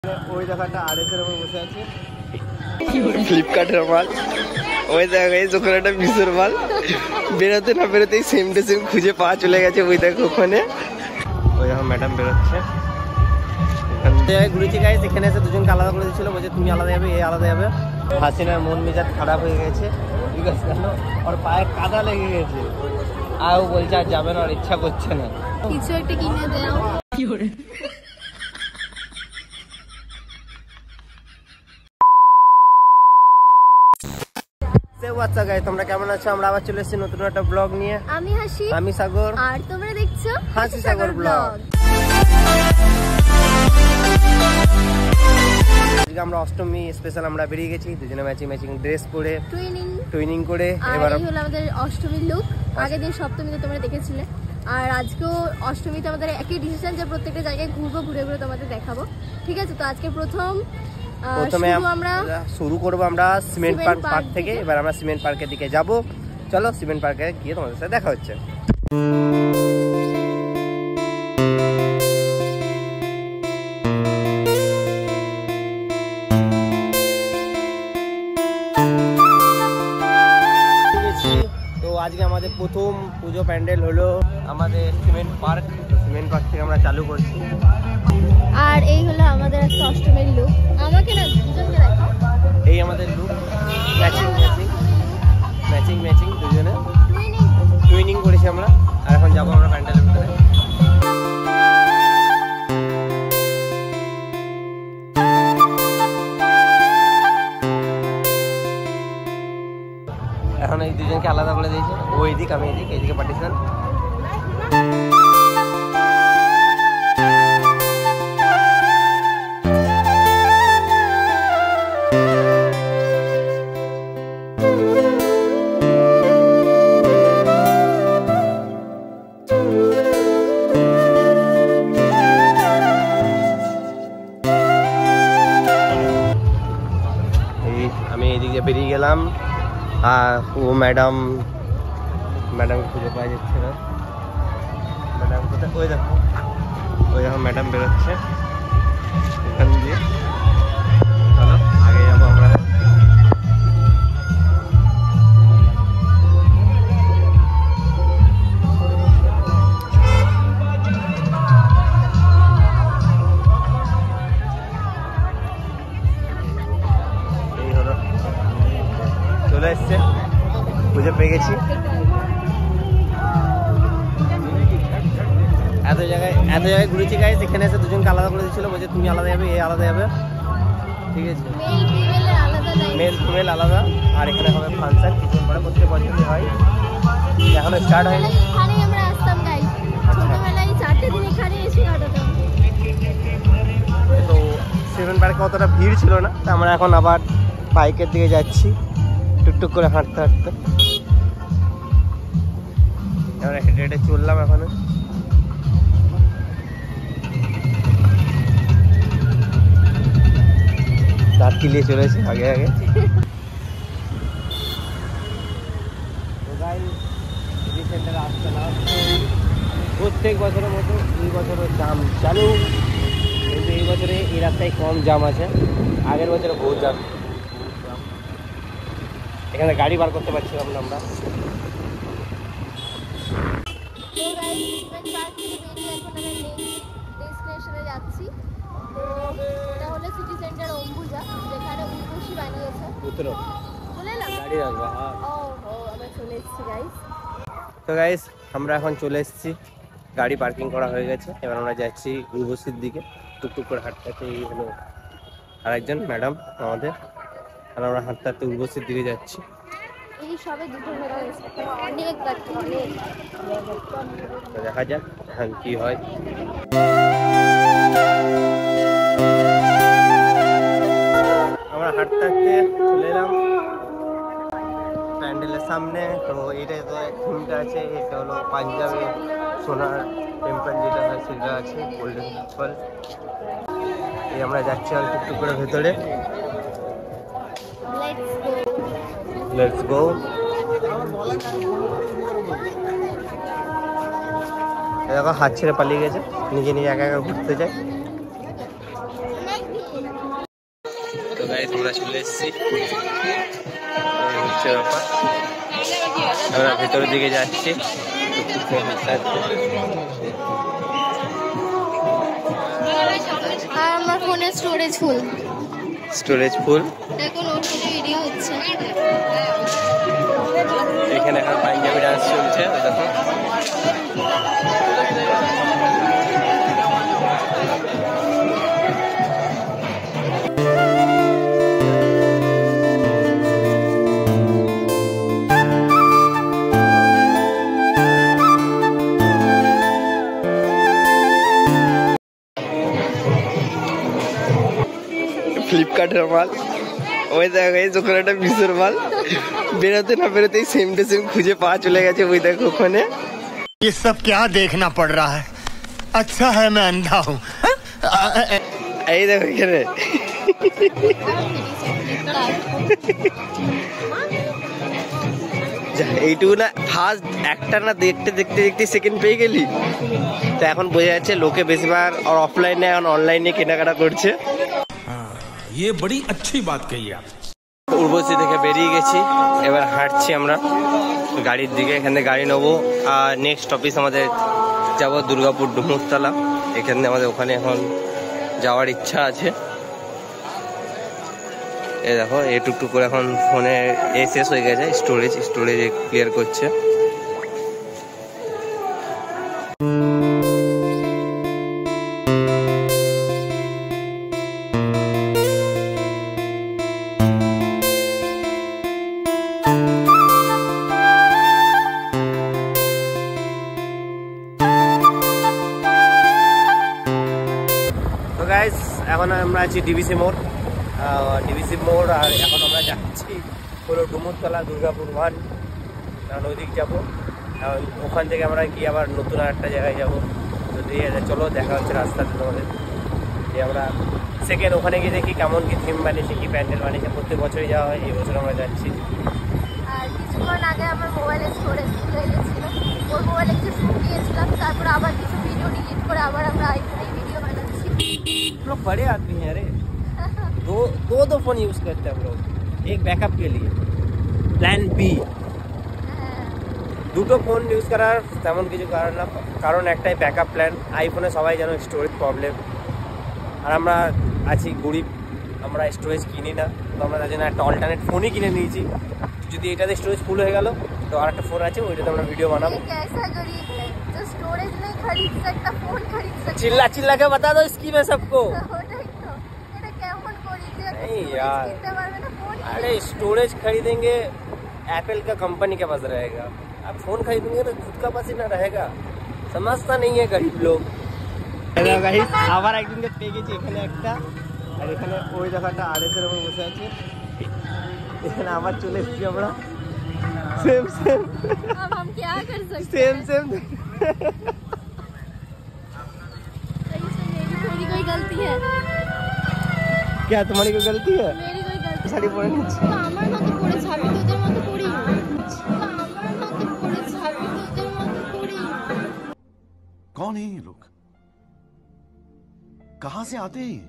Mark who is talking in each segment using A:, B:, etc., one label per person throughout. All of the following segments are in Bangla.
A: ওই জায়গাটা আড়েসের উপর বসে আছে
B: ফ্লিপকার্টের মাল। ওই জায়গায় যখন একটা মিশোর মাল বেরোতে না বেরোতেই সেম টু সেম খুঁজে পাওয়া চলে গেছে। ওই দেখো ওখানে ওই দেখো ম্যাডাম বেরোচ্ছে। ঘুরেছি গাইস, এখানে এসে দুজনকে আলাদা করে দিচ্ছিল, বলছে তুমি আলাদা যাবে, এ আলাদা যাবে। হাসিনার মন মেজাজ খারাপ হয়ে গেছে, ঠিক আছে, কেন ওর পায়ে কাদা লেগে গেছে আর ও বলছে আর যাবে না, ওর ইচ্ছা করছে না।
C: কিছু একটা কিনে দাও। কি করে
B: তোমরা কেমন আছো? আমরা আবার চলে এসেছি নতুন একটা ব্লগ নিয়ে।
C: আমি হাসি,
B: আমি সাগর,
C: আর তোমরা দেখছো
B: হাসি সাগর ব্লগ। আজকে আমরা অষ্টমী স্পেশাল আমরা বেরিয়ে গেছি দুজনে ম্যাচিং ম্যাচিং ড্রেস পরে, টুইনিং করে।
C: এবার হলো আমাদের অষ্টমীর লুক। আগের দিন সপ্তমীতে তোমরা দেখেছিলে, আর আজকেও অষ্টমীতে আমাদের একই ডিসিশন যে প্রত্যেকটা জায়গায় ঘুরবো, ঘুরে ঘুরে তোমাদের দেখাবো, ঠিক আছে? তো আজকে প্রথমে আমরা
B: শুরু করবো আমরা সিমেন্ট পার্ক থেকে। এবার আমরা সিমেন্ট পার্কের দিকে যাব। চলো সিমেন্ট পার্কে গিয়ে তোমাদের সাথে দেখা হচ্ছে। তো আজকে আমাদের প্রথম পুজো প্যান্ডেল হলো আমাদের সিমেন্ট পার্ক থেকে আমরা চালু করছি।
C: আর এই হলো আমাদের একটা অষ্টমীর লুক। আমাকে না দুজনকে দেখো,
B: এই আমাদের লুক, ম্যাচিং দুজনে টুইনিং করেছি আমরা। আর এখন যাবো আমরা প্যান্ডেলের ভিতরে। এখন এই দুজনকে আলাদা করে দিয়েছে, ও এদিক আমি এদিক, এইদিকে পার্টিশন। আমি এদিকে বেরিয়ে গেলাম আর ও ম্যাডাম খুঁজে পাওয়া যাচ্ছে না। ম্যাডাম কোথায়? ওই দেখো ম্যাডাম বেরোচ্ছে এখান দিয়ে। চলো আগে যাবো আমরা। চলে এসছে, খুঁজে পেয়ে গেছি। এত জায়গায় ঘুরেছি গাইস, এখানে এসে দুজনকে আলাদা করে দিচ্ছিল, বলছে তুমি আলাদা যাবে, এ আলাদা যাবে, ঠিক আছে, মেল ফিমেল আলাদা। আর এখানে হবে ফাংশন, কিছুদিন পরে প্রত্যেক বছরই হয়, এখনো স্টার্ট হয়নি।
C: আমরা আসতাম গাইস ছোটবেলায়, 4টে দিন এখানে এসে কাটাতাম।
B: তো সিমেন্ট পার্কে অতটা ভিড় ছিল না, তো আমরা এখন আবার বাইকের দিকে যাচ্ছি টুকটুক করে হাঁটতে হাঁটতে। এবার হেঁটে হেঁটে চললাম এখন। দাঁত কিলিয়ে চলেছে আগে আগে। প্রত্যেক বছরের মতো এই বছরের জাম চালু, কিন্তু এই বছরে এই রাস্তায় কম জাম আছে, আগের বছরে বহুত জাম। এখানে গাড়ি বার করতে পারছিলাম না আমরা।
C: যাচ্ছি, তো এটা হলো সিটি সেন্টার অম্বুজা, যেখানে উর্বশী বানিয়েছে।
B: গাড়ি রাখবো।
C: আমরা চলে এসেছি গাইস।
B: তো গাইস আমরা এখন চলে এসেছি, গাড়ি পার্কিং করা হয়ে গেছে। এবার আমরা যাচ্ছি উর্বশীর দিকে টুকটুক করে হাঁটতে হাঁটতে। এই হলো আরেকজন ম্যাডাম আমাদের, আর আমরা হাঁটতে হাঁটতে উর্বশীর দিকে যাচ্ছি।
C: এই সবে দুটো মেলা হয়েছে, অনেক বাকি, অনেক।
B: দেখা যাক এখন কি হয়। আমরা হাঁটতে হাঁটতে চলে এলাম প্যান্ডেলের সামনে। তো এইটাই তো থিমটা আছে, এটা হলো পাঞ্জাবে সোনার টেম্পল যেটা হয় সেটা আছে, গোল্ডেন টেম্পল। এই আমরা যাচ্ছি আর টুকটুক করে ভেতরে। Let's go. দেখো হাত ছেড়ে পালিয়ে গেছে, নিজে নিজে একা একা ঘুরতে যায়। তো গাইস আমরা চলে এসেছি, হচ্ছে ব্যাপার। আমরা ভেতরের দিকে যাচ্ছি।
C: আর আমার ফোনের স্টোরেজ ফুল। এখন ওর সাথে ভিডিও হচ্ছে।
B: এখানে এখন পাঞ্জাবি ডান্স চলছে, ওই দেখো। ফ্লিপকার্টের মাল, ওই দেখো এই ওখানে একটা মিশোর মাল, বেরোতে না বেরোতেই সেম টু সেম খুঁজে পাওয়া চলে গেছে। ওই দেখো ওখানে।
D: ये सब क्या देखना पड़ रहा है? अच्छा है मैं अंधा हूँ।
B: এই দেখো এখানে এইটুকু না, ফার্স্ট একটা না দেখতে দেখতে দেখতে সেকেন্ড পেয়ে গেলি। তো এখন বোঝা যাচ্ছে লোকে বেশিরভাগ আর অফলাইনে এখন অনলাইনে কেনাকাটা করছে।
E: ये बड़ी अच्छी बात कही आप।
B: উর্বশী থেকে বেরিয়ে গেছি, এবার হাঁটছি আমরা গাড়ির দিকে। এখান থেকে গাড়ি নেবো আর নেক্সট অফিস আমাদের যাবো দুর্গাপুর ডুমুরতলা। এখানে আমাদের ওখানে এখন যাওয়ার ইচ্ছা আছে। এই দেখো এই টুকটুক করে এখন ফোনে শেষ হয়ে গেছে, স্টোরেজ ক্লিয়ার করছে। তো গাইস এখন আমরা আছি ডিবিসি মোড়, আর এখন আমরা যাচ্ছি হলো ডুমুরতলা দুর্গাপুর 1, কারণ ওইদিক যাবো। ওখান থেকে আমরা গিয়ে আবার নতুন একটা জায়গায় যাবো। তো চলো দেখা হচ্ছে রাস্তাতে তোমাদের। যে আমরা সেকেন্ড ওখানে গিয়ে দেখি কেমন কি থিম বানিয়েছে, কি প্যান্ডেল বানিয়েছে। প্রত্যেক বছরই যাওয়া হয়, এই বছর আমরা যাচ্ছি।
C: আর কিছুক্ষণ আগে আমার মোবাইলে স্টোরেজ ফুল হয়ে গেছিলো, ওর মোবাইলে কিছু শুট দিয়েছিলাম, তারপর আবার কিছু ভিডিও ডিলিট করে আবার আমরা আইফোনে ভিডিও বানাচ্ছি।
B: लोग बड़े आदमी हैं अरे, दो फोन यूज करते हैं हम लोग, एक बैकअप के लिए, প্ল্যান বি। দুটো ফোন ইউজ করার তেমন কিছু কারণ না, কারণ একটাই ব্যাকআপ প্ল্যান। আইফোনে সবাই জানো স্টোরেজ প্রবলেম, আর আমরা আছি গরিব, আমরা স্টোরেজ কিনি না। তো আমরা তার জন্য একটা অল্টারনেট ফোনই কিনে নিয়েছি। যদি এটাতে স্টোরেজ ফুল হয়ে গেল তো আর একটা ফোন আছে, ওইটাতে আমরা ভিডিও বানাবো। चिल्ला चिल्ला के बता दो स्कीम है सबको। नहीं यार, अरे स्टोरेज खरीदेंगे एप्पल का कंपनी के पास रहेगा, अब फोन खरीदेंगे तो खुद का पास ही ना रहेगा। समझता नहीं है गरीब लोग। আবার একদিনকে পেয়ে গেছি এখানে একটা, আর এখানে ওই জায়গাটা আড়েসের উপর বসে আছে। এখানে আবার চলে এসেছি আমরা, सेम
C: अब हम क्या कर सकते
B: सेम
C: मेरी कोई गलती है?
B: क्या तुम्हारी कोई गलती है?
C: मेरी कोई गलती
B: শাড়ি পরে নিচ্ছি।
C: তো আমার মতো পরে ছাবি, তোদের মতো পরি না। তো আমার মতো পরে ছাবি, তোদের মতো পরি না।
E: कौन है ये लोग? कहाँ से आते हैं?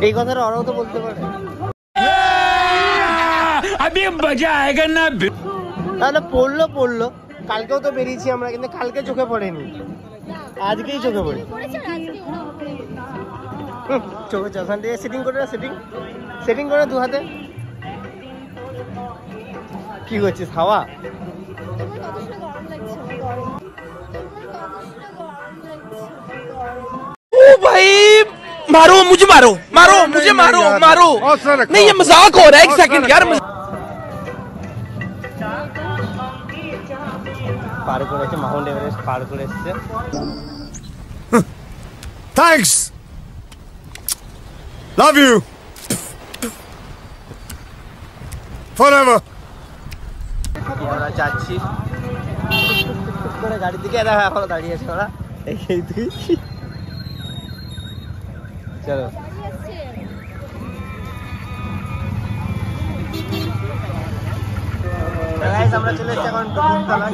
B: এই কথাটা ওরাও তো বলতে পারে।
E: अभी मजा आएगा ना।
B: না পড়লো, কালকেও তো বেরিয়েছি আমরা, কিন্তু কালকে চোখে পড়েনি, আজকেই চোখে পড়ে। চোখে ওখান থেকে সেটিং করে না, সেটিং করে দু হাতে। কি করছিস হাওয়া?
F: ओ भाई मारो मुझे, मारो मुझे, मारो नहीं, ये मजाक हो रहा है। एक सेकंड यार,
B: পার করেছে মাউন্ট এভারেস্ট, পার করে এসছে।
D: Thanks, love you forever.
B: আমরা যাচ্ছি করে গাড়ির দিকে, এখনো দাঁড়িয়ে আছে ওরা। এই তুই চলো। গাইস আমরা চলে এসেছি এখন ডুমুরতলায়।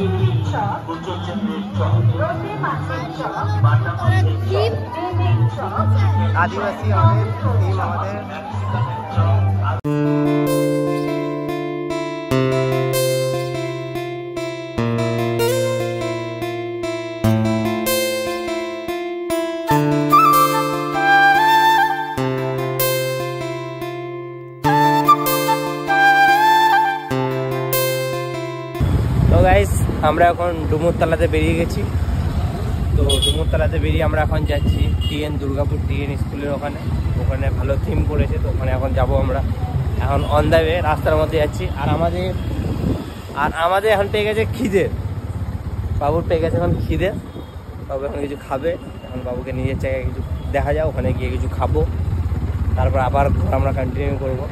B: আদিবাসী আমাদের টিম আমাদের। তো গাইস আমরা এখন ডুমুরতলাতে বেরিয়ে গেছি। তো ডুমুরতলাতে বেরিয়ে আমরা এখন যাচ্ছি টিএন দুর্গাপুর টিএন স্কুলের ওখানে। ওখানে ভালো থিম করেছে, তো ওখানে এখন যাব আমরা। এখন অন দ্য ওয়ে রাস্তার মধ্যে যাচ্ছি। আর আমাদের এখন পেয়ে গেছে খিদে। বাবুর পেয়ে গেছে এখন খিদে। বাবু এখন কিছু খাবে। এখন বাবুকে নিজের জায়গায় কিছু দেখা যায়, ওখানে গিয়ে কিছু খাবো, তারপর আবার আমরা কন্টিনিউ করবো।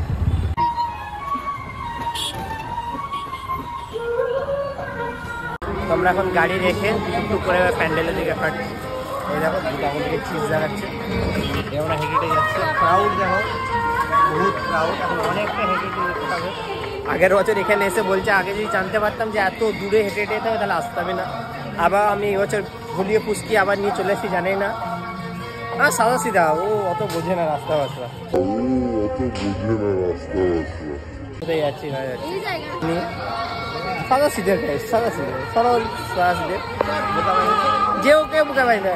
B: আমরা এখন গাড়ি রেখে টুকটুক করে প্যান্ডেলের দিকে হাঁটছি। ওই দেখো দুটো দিকে চিজ দেখাচ্ছে, আমরা হেঁটে হেঁটে যাচ্ছি। ক্রাউড দেখো, বহুত ক্রাউড, এখন অনেকটা হেঁটে হেঁটে যেতে হবে। আগের বছর এখানে এসে বলছে আগে যদি জানতে পারতাম যে এত দূরে হেঁটে হেঁটে যেতে হবে তাহলে আসতামই না। আবার আমি এবছর ভুলিয়ে পুষকি আবার নিয়ে চলে এসেছি, জানি না। সাদা সিধা, ও অত বোঝে না রাস্তা বাস্তা। কোথায় যাচ্ছি না যাচ্ছি সাদা সিধে, সাদা সিধে, সরল সাদা সিধে, যে ওকে বোকা পাই না।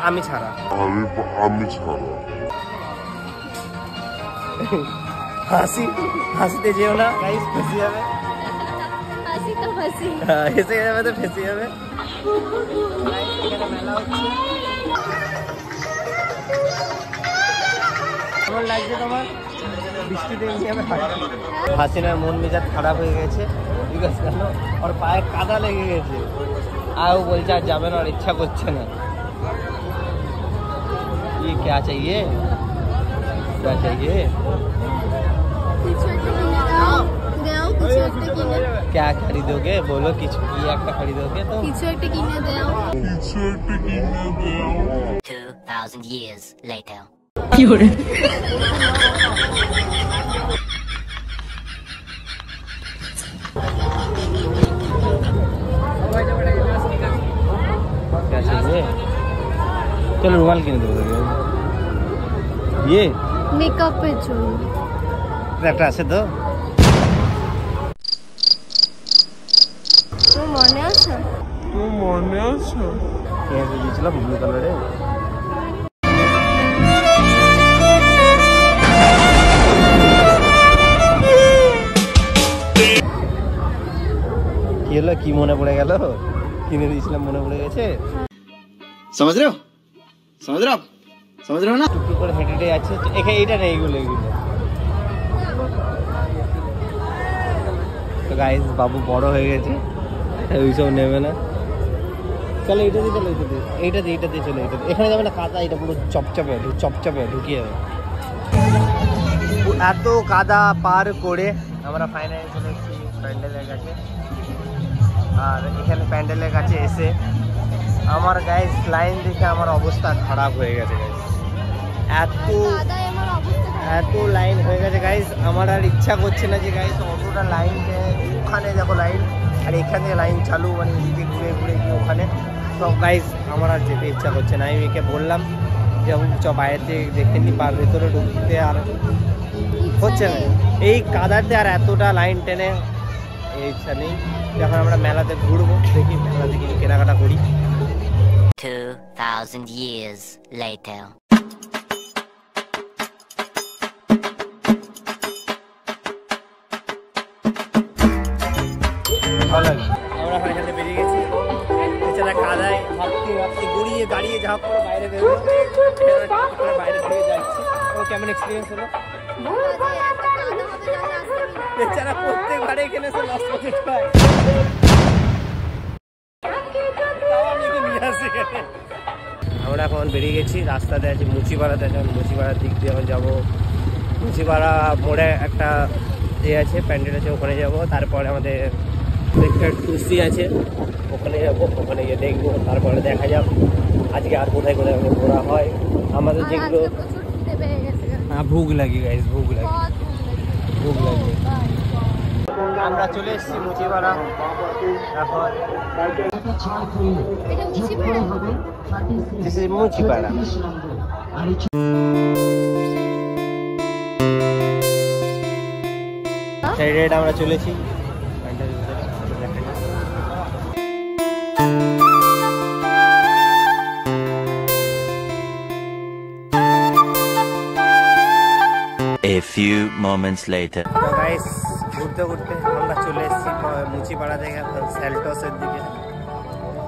B: আমি ছাড়া হাসিতে যেও না গাইস, ফেসে যাবে। এসে যাবে তো ফেসে যাবে। কেমন লাগছে তোমার বৃষ্টিতে? হাসিনার মন মেজাজ খারাপ হয়ে গেছে, ঠিক আছে, কেন ওর পায়ে কাদা লেগে গেছে। আর ও বলছে আর যাবে না, আর ইচ্ছা করছে না। ये क्या चाहिए, क्या चाहिए, क्या खरीदोगे बोलो, কিছু কি একটা खरीदोगे तो
C: কিছু একটা কিনে দাও।
G: 2000 years later
C: কি হরে
B: क्या चाहिए, चलो रुमाल किने দেবো। ये
C: মেকআপের জন্য
B: একটা আছে তো,
C: তোর মনে আছে?
B: কিনে দিয়েছিলাম ব্লু কালারে। কি হলো, কি মনে পড়ে গেল? কিনে দিয়েছিলাম মনে পড়ে গেছে।
A: समझ रहे हो आप समझ रहे हो ना।
B: টুকটুক করে হেঁটে হেঁটে যাচ্ছে। এখানে এইটা নেই, এগুলো তো গাইস বাবু বড় হয়ে গেছে, ওইসব নেবে না। চলো এইটা দিয়ে, চলো এইটা দিয়ে চলো। এখানে যাবে না, কাদা, এটা পুরো চপচপে ঢুকিয়ে যাবে। এত কাদা পার করে আমরা ফাইনালি চলে এসেছি প্যান্ডেলের কাছে। আর এখানে প্যান্ডেলের কাছে এসে আমার গাইস লাইন দেখে আমার অবস্থা খারাপ হয়ে গেছে গাইস। এত লাইন হয়ে গেছে গাইস, আমার আর ইচ্ছা করছে না যে গাইস অতটা লাইন। ওখানে দেখো লাইন, আর এখানে লাইন চালু, মানে এদিকে ঘুরে ঘুরে গিয়ে ওখানে। তো গাইস আমার আর যেতে ইচ্ছা করছে না। আমি একে বললাম যে চ বাইরে থেকে দেখে নি, পার ভেতরে ঢুকতে আর হচ্ছে না এই কাদাতে, আর এতটা লাইন টেনে ইচ্ছা নেই। যখন আমরা মেলাতে ঘুরবো, দেখি মেলা থেকে কেনাকাটা করি।
G: 2000 years later
B: ভালো লাগে। আমরা এখন এখানে বেরিয়ে গেছি, এছাড়া কাদায় ভাবতে গড়িয়ে গাড়িয়ে যা করে বাইরে বেরোবো, বাইরে বেরিয়ে যাচ্ছি। ও কেমন এক্সপিরিয়েন্স হলো? এছাড়া প্রত্যেকবারে এখানে এসে লস প্রজেক্ট পায়। আমরা এখন বেরিয়ে গেছি, রাস্তাতে আছি মুচিপাড়াতে। এখন মুচিপাড়ার দিক দিয়ে এখন যাবো। মুচিপাড়া মোড়ে একটা আছে, প্যান্ডেল আছে, ওখানে যাব। তারপরে আমাদের টুসি আছে, ওখানে যাবো, ওখানে গিয়ে দেখবো। তারপরে দেখা যাক আজকে আর কোথায় কোথায় ঘোরা হয়। আমাদের যেগুলো ভুগ লাগে গাইস, ভুগ লাগে। আমরা চলে এসেছি মুচিপাড়া এখন।
C: এটা মুচিপাড়া?
B: This is Muchipara. সাইডে আমরা চলেছি।
H: A few moments later.
B: তো গাইস ঘুরতে ঘুরতে আমরা চলে এসেছি মুচিপাড়া থেকে স্যালটসের দিকে।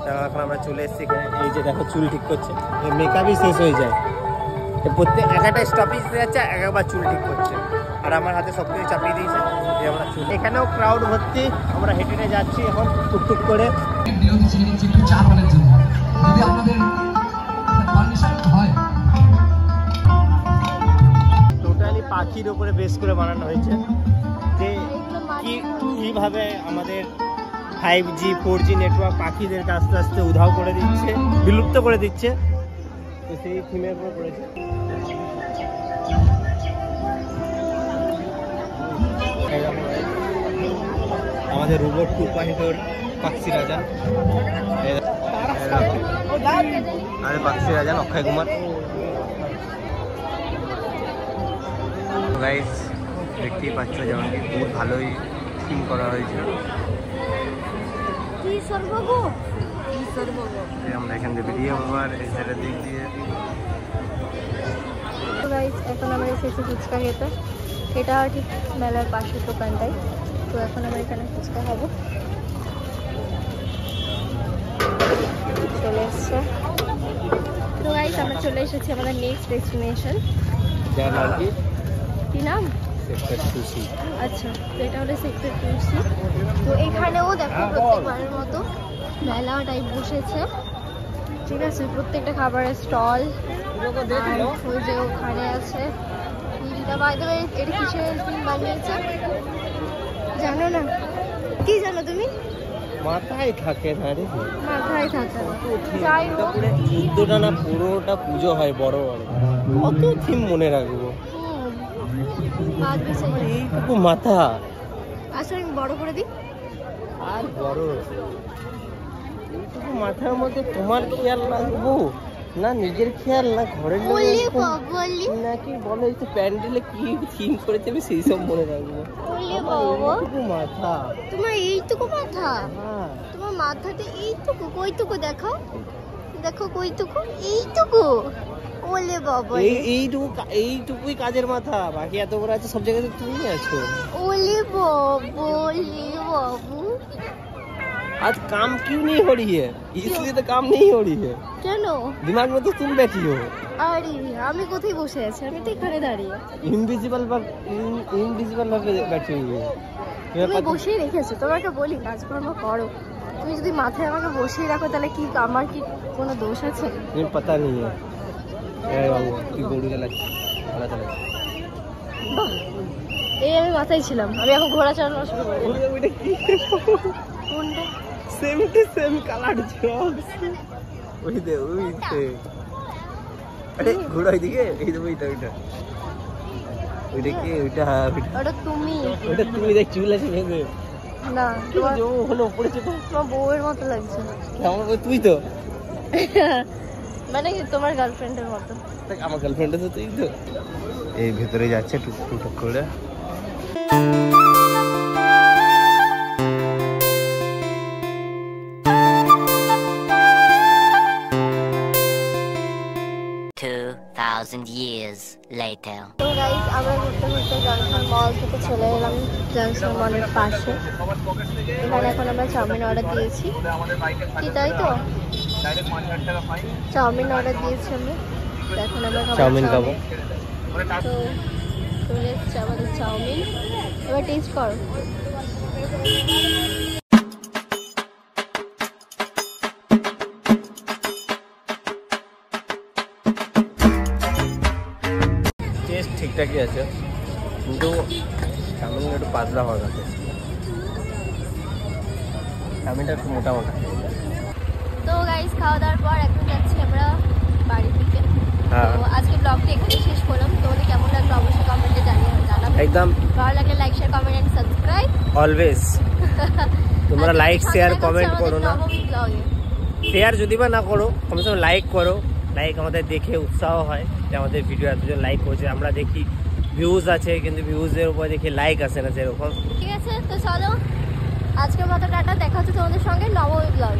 B: তো এখন আমরা চলে এসেছি এখানে। এই যে দেখো চুল ঠিক করছে, মেকআপই শেষ হয়ে যায়। প্রত্যেক একটা স্টপেজ যাচ্ছে, একবার চুল ঠিক করছে। আর আমার হাতে সব কিছু চাপিয়ে দিয়েছে। আমরা চুল এখানেও ক্রাউড ভর্তি। আমরা হেঁটে হেঁটে যাচ্ছি এখন টুকটুক করে। টোটালি পাখির উপরে বেস করে বানানো হয়েছে যে কিভাবে আমাদের 5G 4G নেটওয়ার্ক পাখিদেরকে আস্তে আস্তে উধাও করে দিচ্ছে, বিলুপ্ত করে দিচ্ছে। তো সেই থিমের উপর পড়েছে। আমাদের রোবট 2.0 পাখি রাজা, আরে পাখি রাজা অক্ষয় কুমার। গাইস দেখতেই পাচ্ছ যেমন খুব ভালোই থিম করা হয়েছে। আমরা এখান থেকে বেরিয়ে আবার এই সাইডের দিক দিয়ে।
C: এখন আমরা এসেছি ফুচকা খেতে। এটা ঠিক মেলার পাশের দোকানটাই। তো এখন আমরা এখানে ফুচকা খাবো। চলে এসছে। তো গাইস আমরা চলে এসেছি আমাদের নেক্সট ডেস্টিনেশন।
B: যার নাম
C: কি নাম?
B: Sector 2C।
C: আচ্ছা, তো এটা হলো সেক্টর 2C। তো এখানেও দেখো প্রত্যেকবারের মতো মেলা টাইপ বসেছে, ঠিক আছে। প্রত্যেকটা খাবারের স্টল। ওই যে ওখানে আছে ফিল্মটা, বাই দ্য ওয়ে এটা কিসের ফিল্ম বানিয়েছে জানো না? কি জানো তুমি?
B: মাথায় থাকে না রে,
C: মাথায় থাকে না। যাই হোক,
B: 14টা না পুরোটা পুজো হয় বড় বড়। কত থিম মনে রাখবো? এইটুকু মাথা।
C: আসলে আমি বড় করে দিই।
B: আর বড় এইটুকু মাথার মধ্যে তোমার খেয়াল রাখবো না, নিজের খেয়াল না ঘরের নাকি বলো এই প্যান্ডেলে কি থিম করেছে আমি সেই সব মনে রাখবো। এইটুকু মাথা
C: তোমার, এইটুকু মাথা?
B: হ্যাঁ,
C: তোমার মাথাতে এইটুকু? কইটুকু দেখাও, দেখো কইটুকু? এইটুকু? ওলে বাবা,
B: এইটুকুই কাজের মাথা, বাকি এত বড় আছে সব জায়গাতে তুমি আছো।
C: ওলে বাবু, ওলে বাবু।
B: आज काम क्यों नहीं हो रही है? इसलिए तो काम नहीं हो रही है।
C: কেন?
B: दिमाग में तो तुम बैठी हो।
C: আরে আমি কোথায় বসে আছি? আমি তো এখানে দাঁড়িয়ে।
B: इनविजिबल ভাবে बैठी हुई है।
C: তুমি বসেই রেখেছো। তোমাকে বলি কাজকর্ম করো। তুমি যদি মাথায় আমাকে বসিয়ে রাখো তাহলে কি আমার কি কোনো দোষ আছে?
B: मुझे पता नहीं है। বাবু কি গরু চালাচ্ছে, ঘোড়া চালাচ্ছে।
C: এই আমি মাথায় ছিলাম, আমি এখন ঘোড়া চালানো শুরু করব।
B: ওইটা কি?
C: কোনটা?
B: সেম টু সেম কালার জক্স। ওই দে আরে ঘোড়া দিকে এই দে ওইটা কি ওইটা?
C: ওটা তুমি।
B: ওইটা তুমি দেখ চুল আছে ভেঙে
C: না, তোমার
B: যে হলো উপরে ছোট,
C: তোমার বউয়ের মতো লাগছে।
B: আমার তুই তো
C: মানে তোমার গার্লফ্রেন্ডের মতো।
B: আমার গার্লফ্রেন্ড তো তুই তো। এই ভেতরে যাচ্ছে টুকটুক করে।
G: 2,000 years later.
C: তো গাইস আমরা ঘুরতে ঘুরতে জংশন মল থেকে চলে এলাম জংশন মলের পাশে। এখানে এখন আমরা চাউমিন অর্ডার দিয়েছি, কি তাই তো? চাউমিন অর্ডার দিয়েছি আমরা। এখন আমরা
B: চাউমিন খাবো।
C: তো চলে এসছে আমাদের চাউমিন, এবার টেস্ট করো।
B: টেস্ট ঠিকঠাকই আছে, কিন্তু চাউমিন একটু পাতলা হওয়া গেছে। চাউমিনটা একটু মোটা মোটা।
C: তো গাইস খাওয়া দাওয়ার পর এখন যাচ্ছি আমরা বাড়ি থেকে। তো আজকে ব্লগটা এখানেই শেষ করলাম। তোমাদের কেমন লাগলো অবশ্যই কমেন্টে জানাবে।
B: একদম
C: ভালো লাগলে like share comment and subscribe
B: always. তোমরা লাইক শেয়ার কমেন্ট করো না, শেয়ার যদি বা না করো কমসে কম লাইক করো। লাইক আমাদের দেখে উৎসাহ হয় যে আমাদের ভিডিও এতজন লাইক করছে। আমরা দেখি ভিউজ আছে কিন্তু ভিউজের উপর দেখি লাইক আসে না সেরকম।
C: ঠিক আছে, তো চলো আজকের মতো টাটা, দেখা হচ্ছে তোমাদের সঙ্গে নবমী ব্লগে।